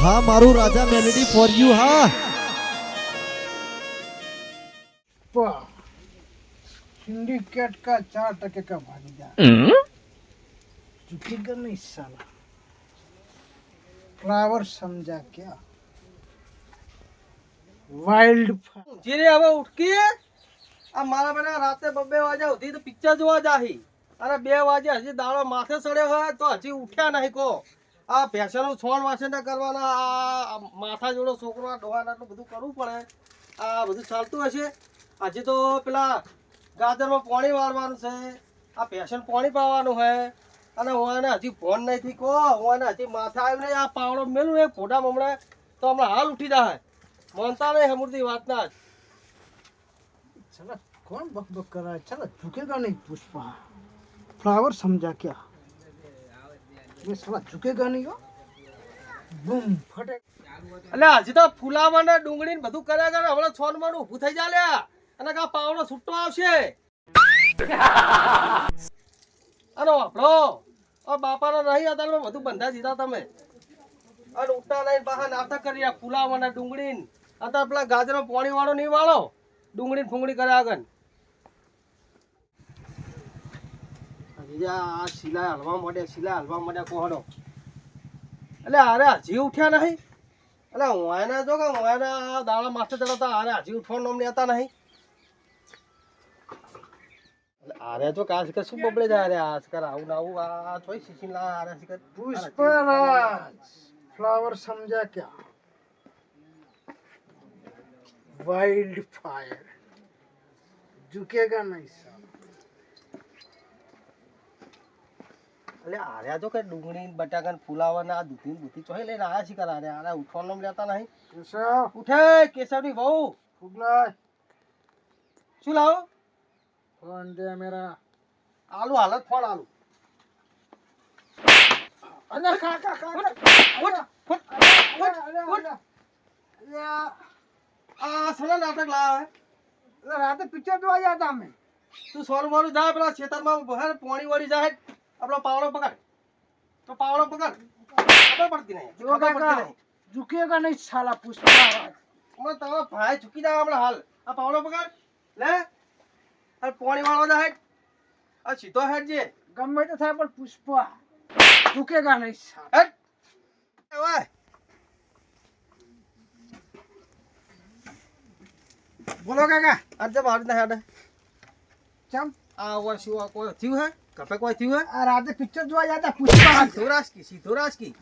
हाँ मारू राजा melody for you हाँ सिंडिकेट का 4% का भागीदार झुकेगा नहीं साला फ्लावर समझा क्या वाइल्ड જીરે હવે ઉઠકી આ મારા બેટા રાતે 2 વાગ્યા સુધી તો પિક્ચર જોવા જાહી અને 2 વાગે હજી દાડો માથે સડ્યો હોય તો હજી ઉઠ્યા નહીં કો આ ભેંસોનું છોણ વાસણ કરવાના આ માથા જોડો છોકરો ડોહાના એટલું બધું કરવું પડે આ બધું ચાલતું હશે હજી તો પેલા ગાજરમાં પાણી વાળવાનું છે આ ભેંસોને પાણી પાવાનું છે અને હું એને હજી ફોન નહીં થી કહો હું એને હજી માથા આવ્યું નહીં આ પાવડો મેલું એક ફોટા હમણાં તો હમણાં હાલ ઉઠી જાય માનતા नहीं हमूर्ति बात ना चला कौन बक बक कर रहा है चला झुकेगा नहीं पुष्पा फ्लावर समझा क्या ये साला झुकेगा नहीं हो बूम फटे એટલે હજી તો ફુલાવાને ડુંગળીને બધું કર્યા કરે હમણાં છોનમાંનું ઊભું થઈ જા લ્યા અને કા પાવડો છૂટો આવશે અને આપણો ઓ બાપાનો નહીં હતા બધું બંધા દીધા તમે અને ઉઠતા નહીં બહાર નાટક કરી ફુલાવાને ડુંગળીને અત્યારે પેલા ગાજરનો પાણી વાળો નહીં વાળો ડુંગળીને ફૂંગળી કર્યા આગળ આ સિલાઈ હલવા માંડ્યા કોહડો એટલે અરે હજી ઉઠ્યા નહીં એટલે હું એને જો કે હું એને દાડા માથે ચડતા અરે હજી ઉઠવાનું નામ લેતા નહીં અરે તો કાશ કે શું બબડે જાય અરે આજકાલ આવું આવું આ થોડી શીશી લા અરે શીખર पुष्पराज फ्लावर समझा क्या वाइल्ड फायर झुकेगा नहीं साला એટલે આર્યા તો કે ડુંગળી બટાકા ને ફુલાવાના દૂધી બુધી ચોહી લઈને આયા છે કરા અરે આરા ઉઠવાનું નામ લેતા નહીં केशव ઉઠે કેશવની વહુ फुगला શું લાવો फोन दे मेरा આલુ હાલત ફોન આલુ अरे काका काका ઉઠ ઉઠ ઉઠ આ સોના નાટક લાવે रात पिक्चर जो आ जाता मैं તું સોનું મારું જા પેલા ખેતરમાં બહાર પાણી વાળી જાય આપણો પાવડો પકડ તો પાવડો પકડ ખબર પડતી નહીં जो ખબર પડતી काका નહીં झुकेगा नहीं साला पुष्पराज હમણાં તારો ભાઈ ઝૂકી જાય હમણાં હાલ આ પાવડો પકડ લે આ પાણી વાળો જાય આ સીધો હેડ જે गમે तो था पर पुष्पा झुकेगा नहीं साला હેડ ઓય बोलो काका આજે મારી ના હેડ चम આ ઓય શું આ કોઈ થયું હે કપે કોઈ થયું હે आ रात पिक्चर जो आ जाता पुष्पा સીધો રાજકી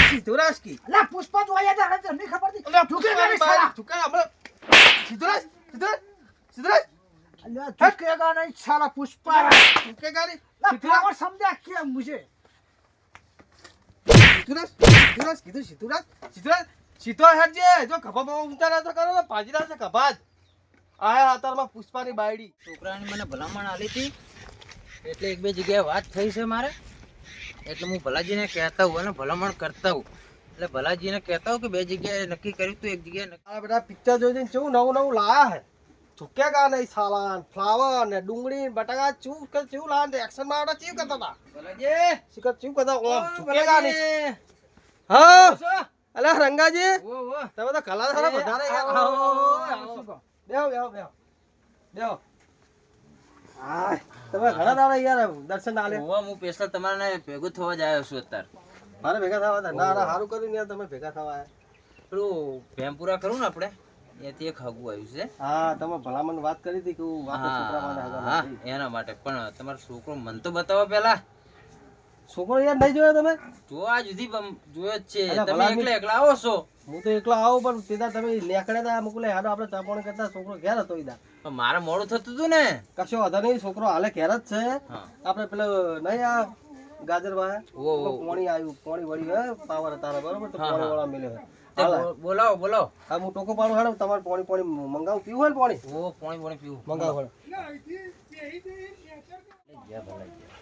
સીધો રાજકી अला पुष्पा जो आ जाता रात नहीं खबर थी झुकेगा नहीं साला ઝુકા હમણાં સીધો રાજ अला झुकेगा नहीं साला पुष्पा ઝુકેગા નહીં ना फ्लावर समझा क्या मुझे સીધો હેડ જે જો ખભા બહુ ઊંચા ના તો કરો ને ભાજી ના છે ખભા જ આયા અત્યારમાં પુષ્પાની બાયડી છોકરાની મને ભલામણ આલી હતી એટલે એક બે જગ્યાએ વાત થઈ છે મારે એટલે હું ભલાજીને કહેતા હું અને ભલામણ કરતા હું એટલે ભલાજીને કહેતા હું કે બે જગ્યાએ નક્કી કર્યું તું એક જગ્યાએ આ બધા પિક્ચર જોઈને કેવું નવું નવું લાયા હે ઝુકેગા નહીં સાલા ફ્લાવર ને ડુંગળી બટાકા ચૂ કે ચેવું લાયા ને એક્શન માં આવડા ચેવું કરતા હતા ભલાજી શિકર ચેવું કરતા ઓમ ઝુકેગા નહીં ભલાજી. હા અલા રંગાજી ઓ ઓ તમે તો કલા સારા વધારે યાર આવો, આવો બેહો હાય તમે ઘણા દાડા યાર દર્શન આલે ઓવા હું પેસલ તમારે ભેગું થવા જ આવ્યો છું અત્યારે મારે ભેગા થવા હતા ના ના સારું કર્યું ને યાર તમે ભેગા થવા આયા પેલું ભેમપુરા કરું ને આપણે એથી એક હગું આવ્યું છે હા તમે ભલામણ વાત કરી હતી કે હું વાત છોકરા માટે હા હગા હા, નથી. એના માટે પણ તમારો છોકરો મન તો બતાવો પેલા છોકરો યાર નહીં જોયો તમે જો આ જુદી જોયો જ છે અલા, તમે ભલામણ- એકલા એકલા આવો છો હું તો એકલો આવું પણ સીધા તમે લેકડે તા મુકલે હાડો આપણે ચાપણ કરતા છોકરો ઘેર હતો ઈદા પણ મારે મોડું થતું હતું ને કશો વાંધો નહીં છોકરો હાલે ઘેર જ છે હા આપણે પેલો નહીં આ ગાજર માં ઓ, ઓ. પાણી આવ્યું પાણી વળ્યું હે પાવર તારા બરોબર તો હા, પાણી હા. વાળા મિલે તે બોલાવો બોલાવો હા હું ટોકો પાડું હાડો તમારે પાણી મંગાવું પીવું હોય ને પાણી ઓ પાણી પાણી પીવું મંગાવો હાડો ગયા ભલાઈ ગયા.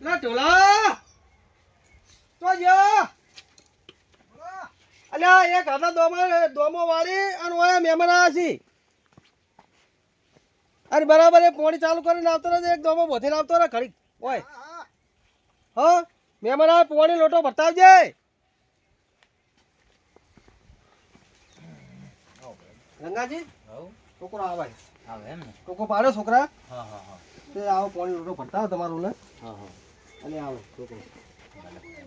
લે ઢોલા તો જા અલ્યા એક હાથા દોમો વાળી અને ઓયા મહેમાન આવ્યા છે અરે બરાબર એ પાણી ચાલુ કરીને આવતો રહે એક દોમો બોધીને આવતો રહે ઘડી ઓય હા મહેમાન આવે પોણી લોટો બતાવજે. ગંગાજી હવ છોકરો આવે આવે એમ ને. ટોકો પાડો છોકરા હા હા હા તે આવો પોણી લોટો ભરતા હોય તમારું ને હા હા અને આવો છોકરો.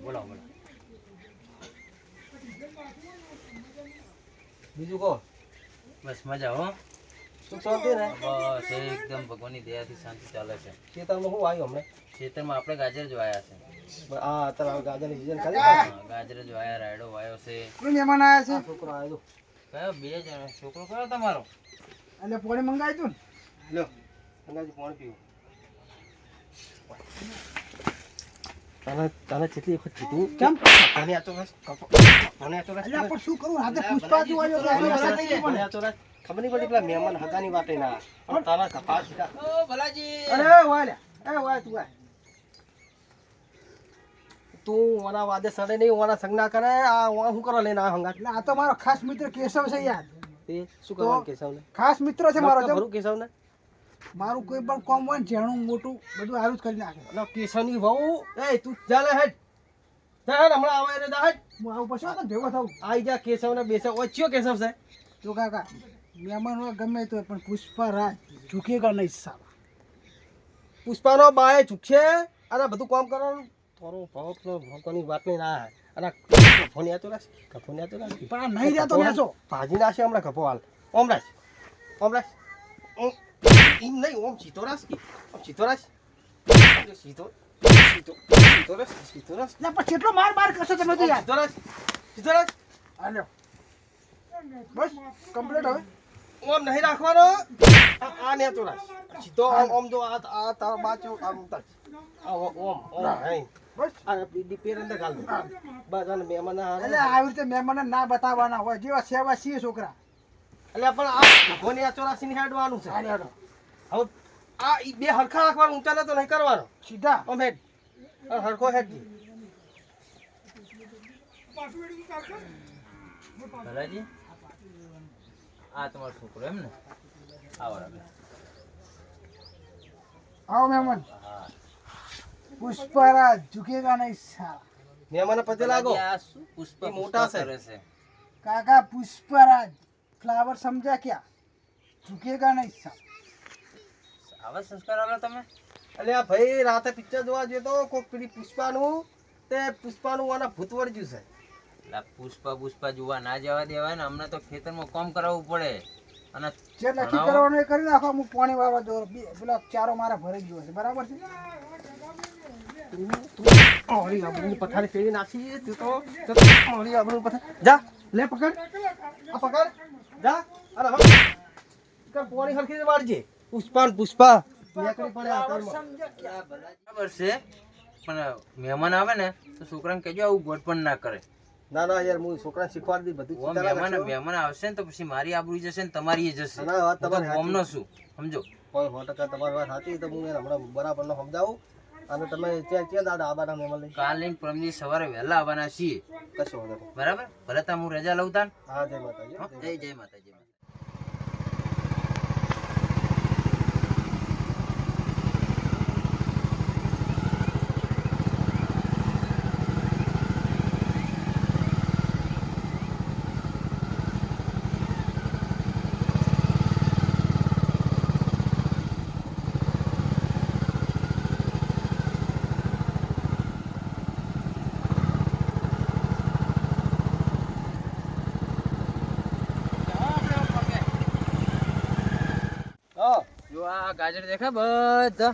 બોલો બોલો. બીજું કહો બસ મજા હો. સુખ શાંતિ ને બસ એકદમ ભગવાનની દયાથી શાંતિ ચાલે છે. ખેતરમાં શું આવ્યું હમણાં ખેતરમાં આપણે ગાજર જ વાયા છે. હા અત્યારે ગાજરની સિઝન ખાલી હા, ગાજર જ વાયા, રાયડો વાયો છે. કોઈ મહેમાન આવ્યા છે છોકરો આવ્યો કયો બે જણ છોકરો કયો તમારો? એટલે પોણી મંગાવી તું ને લ્યો ગંગાજી પાણી પીવું. તને તને કેટલી વખત કીધું કેમ? તને આ ચોરસ તને આ ચોરસ એટલે પણ શું કરું રાતે પુષ્પા જોવા ગયો તો તને આપણે આ બધા થઈ ગયું ચોરસ ખબર નહીં પડી પેલા મહેમાન હતાની વાતે ના પણ તારા કપાસ સીધા. ઓ ભલાજી. પણ. અરે વાય લે એ વાય તું વાય તું ઓના વાદે સડે નહીં ઓના સંગ ના કરે આ ઓના શું કરો લઈને આ હંગાત એટલે આ તો મારો ખાસ મિત્ર કેશવ છે યાર તે શું કરવાનું કેશવને ખાસ મિત્ર છે મારો મતલબ ભરું કેશવને મારું કોઈ પણ કામ હોય ને જેણું મોટું બધું હારું જ કરી નાખે એટલે કેશવની વહુ એ તું ચાલે હેડ જા હેડ હમણાં આવે રે જા હેડ હું આવું પછી તો ભેગો થવું આઈ જા કેશવને બેસે ઓછ્યો કેશવ છે તો કાકા મહેમાન હોય ગમે તો હોય, પણ પુષ્પા રાજ ઝૂકેગા નહીં સાલા પુષ્પાનો બાએ ચૂકશે અને બધું કામ કરવાનું થોડો ભોકની વાત નહીં ના અને કફોની આતો રાખ કફોની આતો રાખ પણ આ નહીં રહેતો નેસો ભાજી નાશે હમણાં કફો હાલ ઓમ રાખ ઓમ એમ નહીં ઓમ સીધો રાખ ઓમ સીધો રાખ સીધો સીધો સીધો રાખ સીધો રાખ એટલે પણ કેટલો માર માર કરશો તમે તો યાર સીધો રાખ સીધો રાખ હાલ્યો બસ કમ્પ્લીટ હવે ઓમ નહીં રાખવાનો આ ને તો રાખ સીધો ઓમ જો આ તારો બાચો આમ ઉતાર ઓમ હે બસ આ પેર અંદર ગાલ દે બસ અને મહેમાન એટલે આવી રીતે મહેમાનને ના બતાવવાના હોય જેવા સેવા છીએ છોકરા એટલે પણ આ ભગોની આ ચોરાસી હેડવાનું છે હાલ્યો હાલો. હવે આ ઈ બે હરખા રાખવાનું ઊંચા તો નહીં કરવાનો સીધા ઓમ હેડ હરખો હેડ ભલાજી આ તમારો છોકરો એમ ને. આવો રામે. આવો મહેમાન હા પુષ્પા રાજ ઝૂકેગા નહીં સાલા મહેમાન પતે લાગો ભલાજી, આ શું પુષ્પા એ મોટા પુષ્પા છે. કરે છે. કાકા પુષ્પા રાજ ફ્લાવર સમજ્યા ક્યાં ઝૂકેગા નહીં સાલા આવા સંસ્કાર આલો તમે? એટલે આ ભાઈ રાતે પિક્ચર જોવા ગયો તો કોક પેલી પુષ્પાનું આના ભૂત વળગ્યું છે લા પુષ્પા જોવા ના જવા દેવાય ને. અમને તો ખેતરમાં કામ કરાવવું પડે અને જે નક્કી ભણાવો. કરવાનું એ કરી નાખો હું પાણી વાળવા દો પેલો ચારો મારા ભરાઈ ગયો છે બરાબર છે મારી આબરૂની પથારી ફેરી નાખી તું તો મારી આબરૂની પથારી જા લે પકડ આ પકડ જા અરે હવે કર પોણી હરખી રીતે વાળજે પુષ્પા નીકળી પડે આ ઘરમાં. બરાબર છે પણ મહેમાન આવે ને તો છોકરાને કહેજો આવું ગોટ પણ ના કરે. ના ના યાર હું છોકરાને શીખવાડી દી બધું ઓ મહેમાન આવશે ને તો પછી મારી આબરૂ જશે ને તમારી એ જશે. ના, વાત તમારી હું તો કોમનો છું સમજો. કોઈ 100% તમારી વાત સાચી તો હું એને હમણાં બરાબરનો સમજાવું અને તમે ત્યાં દાદા આબાના મહેમાન લઈ કાલ લઈને પરમદી સવારે વહેલા આવવાના છીએ કશો વાંધો નહીં. બરાબર. ભલે તા હું રજા લઉં તાન. હા જય માતાજી હો? જય જય માતાજી. હા જો આ ગાજર દેખા બધા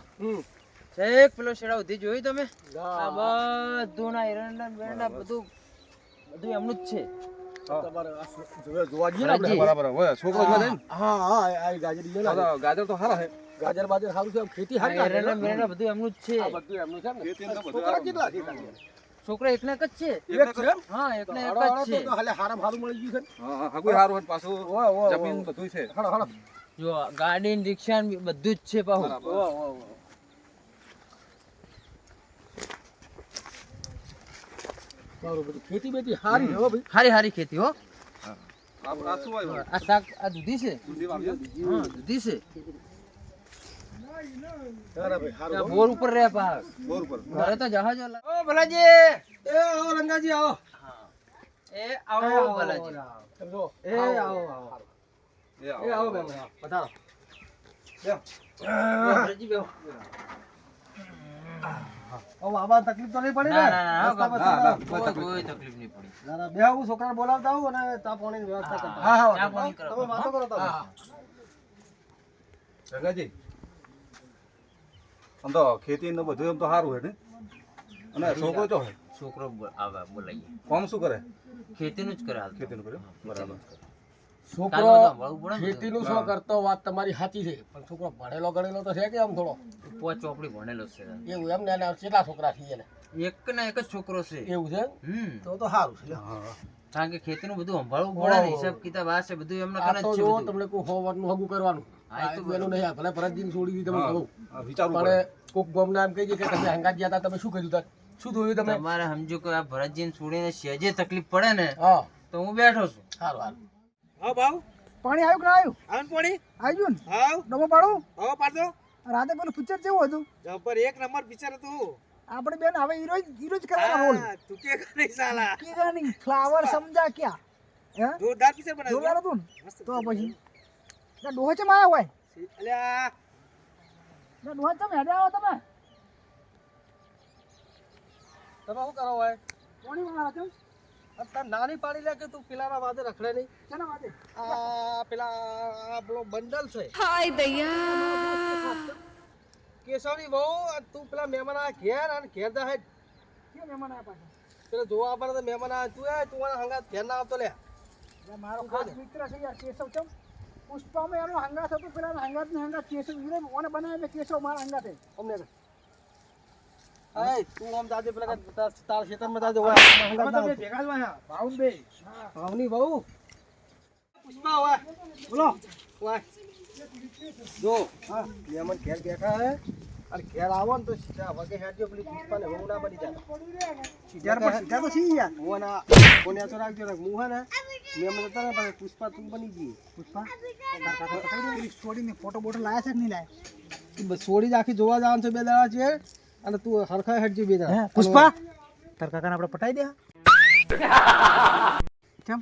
છેક પેલો શેડા સુધી જોયું તમે? આ બધું ના એરંડા બેરંડા બધું એમનું જ છે. તમારે જોવા જઈએ ને આપણે. બરાબર હોય છોકરો જોવા જાય ને હા હા આ ગાજર ગાજર તો સારા છે ગાજર બાજર સારું છે ખેતી આ એરંડા બેરંડા બધું એમનું જ છે. બધું એમનું છે ને છોકરા કેટલા છે છોકરા એકને એક જ છે. એક છે હા એકને એક જ છે. હાલે હારામ હારું મળી ગયું છે હા હા કોઈ સારું હોય પાછું જમીન બધું છે. હળો હળો જો ગાડી ને રિક્ષા ને બધું જ છે પાછું. ખેતી બેતી હારી હો ભાઈ હારી હારી ખેતી હો. આ શું આવ્યું? આ શાક આ દૂધી છે. દૂધી વાવ્યું? હા દૂધી છે. બોર ઉપર રે પાસ બોર ઉપર ઘરે તો જહાજો ઓ ભલાજી એ આવો રંગાજી આવો એ આવો ભલાજી સમજો એ આવો આવો એ આવો બેન પધારો ભલાજી બેહો ઓ બાબા તકલીફ તો નહીં પડી ના ને ના રસ્તા પર ના ચાલો. કોઈ તકલીફ નહીં પડી ના બે હું છોકરાને બોલાવતા આવું અને ચા પાણીની વ્યવસ્થા કરતા ચા પાણી કરો તમે વાતો કરો તમે જગાજી આમ તો ખેતી ને બધું એમ તો સારું હે ને અને છોકરો તો હે છોકરો આવે બોલાઈએ કોમ શું કરે ખેતીનું જ કરે હાલ તો. ખેતીનું કરે બરાબર છોકરો કાલમાં તો વળવું પડે ને ખેતીનું શું કરતો વાત તમારી સાચી છે પણ છોકરો ભણેલો ગણેલો તો છે કે આમ થોડો તો. પોચ ચોપડી ભણેલો છે એવું એમ ને કેટલા છોકરા છીએ ને એક ના એક જ છોકરો છે એવું છે તો સારું છે હા કારણ કે ખેતીનું બધું સંભાળવું પડે ને હિસાબ કિતાબ આ છે બધું એમને આ કરે તો જ છે જો બધું. તમને કોઈ હોવાનું હગું કરવાનું હા, એ તો આ એનું નહીં આ ભલે ભરતજીને છોડી દીધી તમે કહું હા, વિચારવું પણ પડે કોક ગામના એમ કહી દે કે તમે હંગાત ગયા હતા તમે શું કર્યું તા શું થયું તમે તમારે સમજો કે આ ભરતજીને છોડીને સહેજે તકલીફ પડે ને હા તો હું બેઠો છું. સારું સારું હા ભાવ પાણી આવ્યું કે ના આવ્યું આવું પાણી આવ્યું ને હાવ ડબો પાડું હવે પાડતો રાતે પેલું પિક્ચર કેવું હતું જબર એક નંબર પિક્ચર હતું આપણે બેન હવે હીરો જ કરવાનો રોલ તું કે નહીં સાલા કે નહીં ફ્લાવર સમજા ક્યાં હે જોરદાર પિક્ચર જોરદાર હતું ને તો પછી ના ડોહો ચમ આયા હોય અલ્યા ના ડોહો ચમ હેડે આવો તમે તમે શું કરો હોય કોણી મારા ચમ તાર નાની પાડી લે કે તું પેલાના વાદે રખડે નહીં ચાલો વાદે આ પેલા આ પેલો બંડલ છે કેશવની બહુ અને તું પેલા મહેમાન આ ઘેર અને ઘેર જા હેડ કે મહેમાન આયા પાછા પેલા જોવા આપવાના તો મહેમાન આ તું તું મારા હંગાત ઘેર ના આવતો લે મારો ખાસ મિત્ર છે યાર કેશવ ચમ પુષ્પામાં એનો હંગાત હતો પેલા હંગાત ને હંગાત કેશવ હીરે ઓને બનાવે મેં કેશવ મારા હંગાત હે અમને એ તું આમ જાજે પેલા તાર ખેતરમાં જાજે હોય હંગાત ના ભેગા જ વાયા ભાઉન બે ભાવની બહુ પુષ્પા હોય બોલો હોય જો હા મહેમાન ઘેર બેઠા હે અને ઘેર આવો ને તો સીધા વગે હેડજો પેલી પુષ્પાને વહુ ના બની જાય સીધા તો છી યાર હું ના કોને તો રાખજો ને હું હે ને મહેમાન હતા ને પણ પુષ્પા તું બની ગઈ પુષ્પા પેલી છોડીને ફોટો બોટો લાયા છે કે નહીં લાયા છોડી જ આખી જોવા જવાનું છે બે દાડા છે અને તું હરખા હેડજી બે દાડા પુષ્પા તાર કાકાને આપણે પટાઈ દે ચમ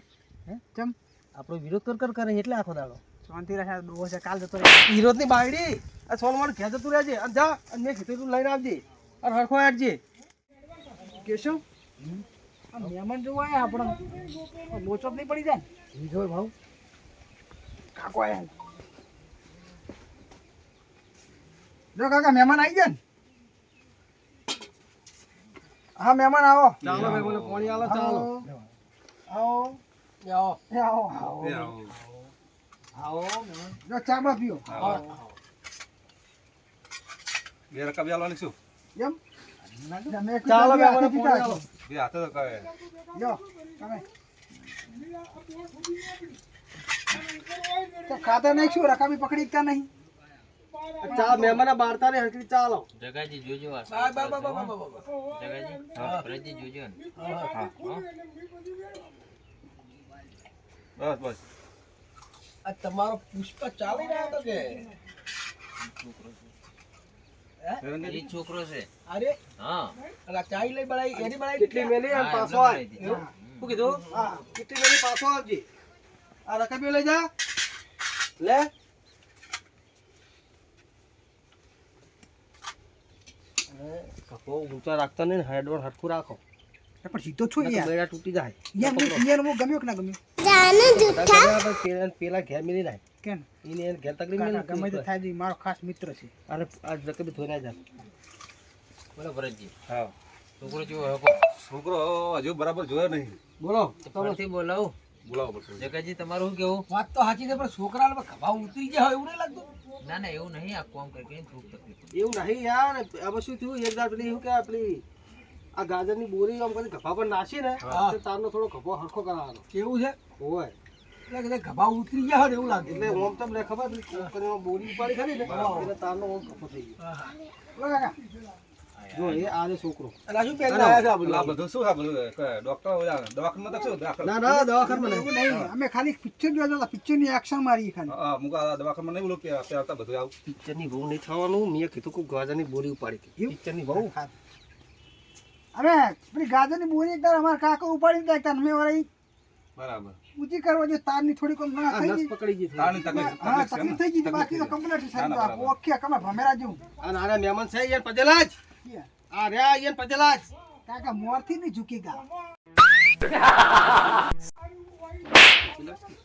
ચમ આપણો વિરોધ કર કરે એટલે આખો દાડો શાંતિ રાખે ડોહો છે કાલ જતો વિરોધ ની બાયડી આ સોનવાન ઘેર જતું રહેજે અને જા અને મેં કીધું તું લઈને આવજે અને હરખો હેડજે કેશવ આ મહેમાન જોવા આયા આપણે લોચો જ નહીં પડી જાય ને જો ભાવ કાકો આયા જો કાકા મહેમાન આવી ગયા ને હા મહેમાન આવો ચાલો ભાઈ મને પાણી આલો ચાલો આવો આવો એ આવો આવો એ આવો. આવો મહેમાન જો ચા બા પીઓ બે રકા બી આલવાની શું એમ તમે ચાલો બે ભાઈ મને હાથે પીતા પાણી આલો બે હાથે તો કહે જો તમે તો ખાતા નહીં શું રકાબી પકડી કા નહીં ચા મહેમાન બારતા ને હરખી ચાલો જગાજી જોજો આ જગાજી ભરતજી જોજો ને હા બસ બસ આ તમારો પુષ્પા ચાલી રહ્યા હતો કે એ છોકરો છે અરે હા અલા ચાઈ લઈ બનાવી એની બનાવી કેટલી મેલી હા, અને પાછો એમને આય બનાવી દીધી. શું કીધું હા કેટલી મેલી પાછો આવજે આ રકાબી લઈ જા લે કપો ઊંચા રાખતા નહીં હેડવર હરખું રાખો પણ સીધો છો યાર બેડા તૂટી જાય યાર હું ગમ્યો કે ના ગમ્યો પેલા ઘેર મિલી નાય કેમ એને ઘેર તકલીફ કાકા મિલી ગમે તે થાય જી, મારો ખાસ મિત્ર છે અરે આ રકબી ધોઈ જા બોલો ભરતજી હા છોકરો જેવો હકો છોકરો હજુ બરાબર જોયો નહીં બોલો ફરથી બોલાવું બોલાવો પડશે જગાજી તમારું શું કેવું વાત તો સાચી છે પણ છોકરા ખભા ઉતરી જાય એવું નહીં લાગતું ના ના એવું નહીં આ કોમ કરી ખૂબ તકલીફ એવું નહીં યાર હવે શું થયું એક દાડ પેલી શું કે આપણી આ ગાજરની બોરી આમ કરી ગભા પર નાસી ને તો તારનો થોડો ગભો હરખો કરાવવાનો કેવું છે હોય એટલે ગભા ઉતરી ગયા હોય ને એવું લાગે એટલે ઓમ તમને ખબર છે, કરીને બોરી ઉપાડી ખરી ને એટલે તારનો ઓમ ગભો થઈ ગયો બોલો કાકા જો એ આ રે છોકરો અને આ શું પહેરીને આયા છે આ બધું? આ બધું શું છે બધું ડોક્ટર દવાખાનામાં તો શું દાખલ ના ના દવાખાનામાં એવું નહીં. નહીં અમે ખાલી પિક્ચર જોવા જતા પિક્ચર ની એક્શન મારી ખાલી હા મુકા દવાખાનામાં નહીં બોલું કે પહેરતા બધું આવું પિક્ચરની બહુ નહીં થવાનું. મેં કીધું કે ગાજાની બોરી ઉપાડી હતી. પિક્ચરની બહુ અરે પેલી ગાજરની બોરી એકવાર અમારા કાકો ઉપાડી દેતા અમે વળી બરાબર ઊંચી કરવા જો તારની થોડી કોમ ના આ થઈ નસ ગઈ પકડી ગઈ. તારની હા તકલીફ છે તકલીફ થઈ ગઈ બાકી તો કમ્પ્લીટ ના, સાહેબ ના, બરાબર. ઓકે કમા ભમેરા જેવું અને આરે મહેમાન છે યાર પટેલા જ. આ રે યાર પટેલા જ. કાકા મોરથી નહીં ઝૂકેગા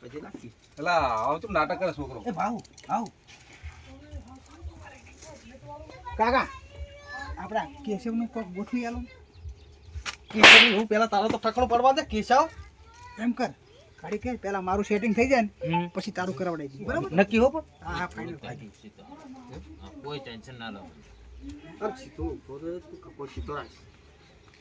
પટેલા કી. પેલા આવો તો નાટક કરે છોકરો એ ભાવ ભાવ કાકા આપડા કેશવ નું કોક ગોઠવી આલો કેશવની હું પેલા તારો તો ઠકણું પડવા દે કેશવ. એમ કર ગાડી કે પેલા મારું સેટિંગ થઈ જાય ને પછી તારું કરાવડાઈ દઈએ બરાબર નક્કી હો પણ. હા હા ફાઇનલ કોઈ ટેન્શન ના લો. અરે સીધો ઊભો રહે, તું કપો સીધો રાખ.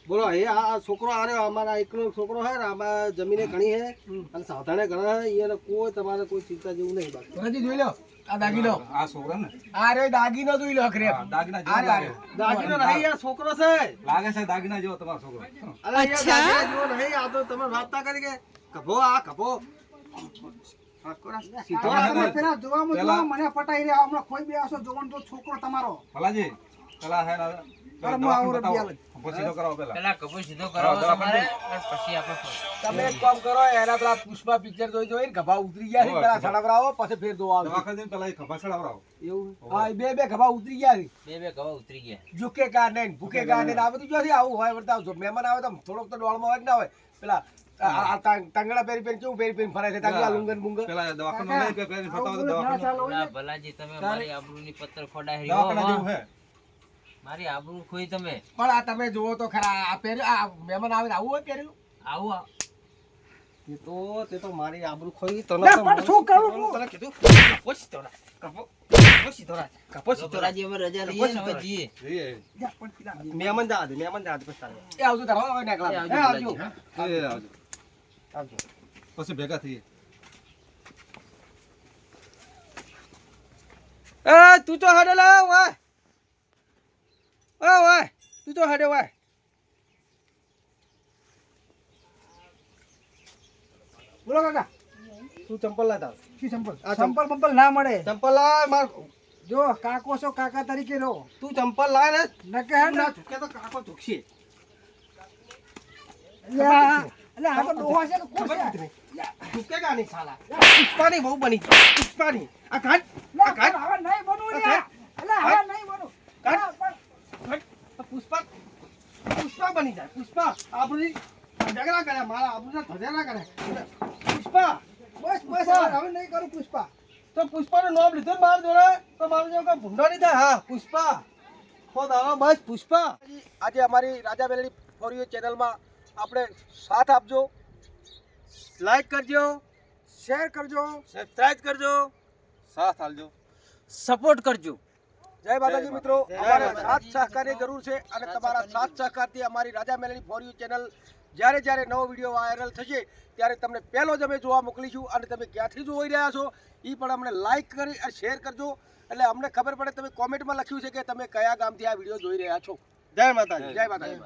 બોલો એ આ છોકરો આરે અમારા એકનો છોકરો હે ને આમાં જમીને ઘણી હે અને સાધારણે ઘણા હે. એને કોઈ તમારે કોઈ ચિંતા જેવું નહીં બાકી. જોઈ લો આ દાગીનો આ છોકરા ને આ રે દાગીનો જોઈ લો ખરે હા, દાગીના જેવો લાગે. દાગીનો નહીં યાર છોકરો છે. લાગે છે દાગીના જેવો તમારો છોકરો અરે યાર દાગીના જેવો નહીં. આ તો તમે વાત ના કરી કે કભો આ કભો. સીધો રાખ. તમે પેલા જોવામાં પેલા- જોવા મને પટાઈ રહ્યા હમણાં કોઈ બે આવશો જોવાનું તો છોકરો તમારો ભલાજી પેલા હે અરે હું આવું રે બતાવો. બિયાલ. ઉભો સીધો કરાવો પેલા પેલા કપૂર સીધો કરાવો તમારે અને પછી આપણે તમે એક કામ કરો એના પેલા પુષ્પા પિક્ચર જોઈ ગભા ઉતરી ગયા છે પેલા સડાવરાવો પછી ફેર દો આવે દવાખાને જઈને પેલા એ ખભા ચડાવરાવો. એવું હા એ બે ઘભા ઉતરી ગયા છે બે ગવા ઉતરી ગયા. ઝુકે કા નહીં ભૂકે કા નહીં આ બધું જોથી આવું હોય વર્તાવ જો મહેમાન આવે તો થોડોક તો ડોળમાં હોય કે ના હોય પેલા તાંગડા પહેરી પહેરી કેવું પહેરી પહેરી ફરે છે તાંગડા લુંગન બુંગન પેલા દવાખાનું નહીં પેલા એને બતાવો તો ના દવાખાનું ચાલો ના ભલાજી તમે મારી આબરૂની પત્તર ખોડાઈ દવાખાના જેવું રહ્યો. હે મારી આબરૂ ખોઈ તમે. પણ આ તમે જુઓ તો ખરા આ પહેર્યું આ મહેમાન આવે ને આવું હોય પહેરેલું આવું તે તો મારી આબરૂ ખોઈ તને ના, તો પણ શું કરું? તને કીધું કપો સીધો રાખ. કપો સીધો રાખ. કપો સીધો રાખ. ભલાજી અમે રજા લઈએ ને હવે જઈએ. જઈએ. જા, પણ પેલા મહેમાન જા દે મહેમાન જા દે પછી તારે. એ આવજો તારો હવે નાખલા એ આવજો એ આવજો ભલાજી, એ આવજો. આવજો. પછી ભેગા થઈએ એ તું તો હડે લા વાય. ઓ વાય તું તો હડે વાય. બોલો કાકા તું ચંપલ લા તાર. શું સંપલ આ સંપલ બંપલ ના મળે ચંપલ લા માર. જો કાકો છો કાકા તરીકે રહો તું ચંપલ લાય ને નકે હે ને ના ઝૂકે તો કાકો ઝૂકશે. એટલે આ તો ડોહા છે કે કોણ છે ઝૂકેગા નહીં સાલા. પુષ્પાની બહુ બની પુષ્પાની. આ કાઢ ના, આ કાઢ. પણ હવે નહીં બનવું લ્યા. એટલે હવે નહીં બનવું. કાઢ. હા, પણ પુષ્પા પુષ્પા બની જાય. પુષ્પા આબરૂની ઝઘડા કરે મારા આબરૂના ધજારા કરે. પુષ્પા બસ બસ હવે નહીં કરું પુષ્પા તો પુષ્પાનું નામ લીધું ને મારા જોડે તો મારું જેવું કઈ ભૂંડો નહીં થાય. હા પુષ્પા ખોદ આવો બસ પુષ્પા. આજે અમારી રાજા મેલડી ફોર યુ ચેનલમાં આપણે સાથ આપજો, લાઈક કરજો, શેર કરજો સબસ્ક્રાઇબ કરજો, સાથ આલજો સપોર્ટ કરજો. જય માતાજી મિત્રો. અમારે સાથ સહકારની જરૂર છે અને તમારા સાથ સહકારથી અમારી રાજા મેલડી ફોર યુ ચેનલ જ્યારે જ્યારે નવો વિડીયો વાયરલ થશે ત્યારે તમને પહેલો જ અમે જોવા મોકલીશું અને તમે ક્યાંથી જોઈ રહ્યા છો એ પણ અમને લાઈક કરી અને શેર કરજો એટલે અમને ખબર પડે. તમે કોમેન્ટમાં લખ્યું છે કે તમે કયા ગામથી આ વિડીયો જોઈ રહ્યા છો. જય માતાજી. જય માતાજી.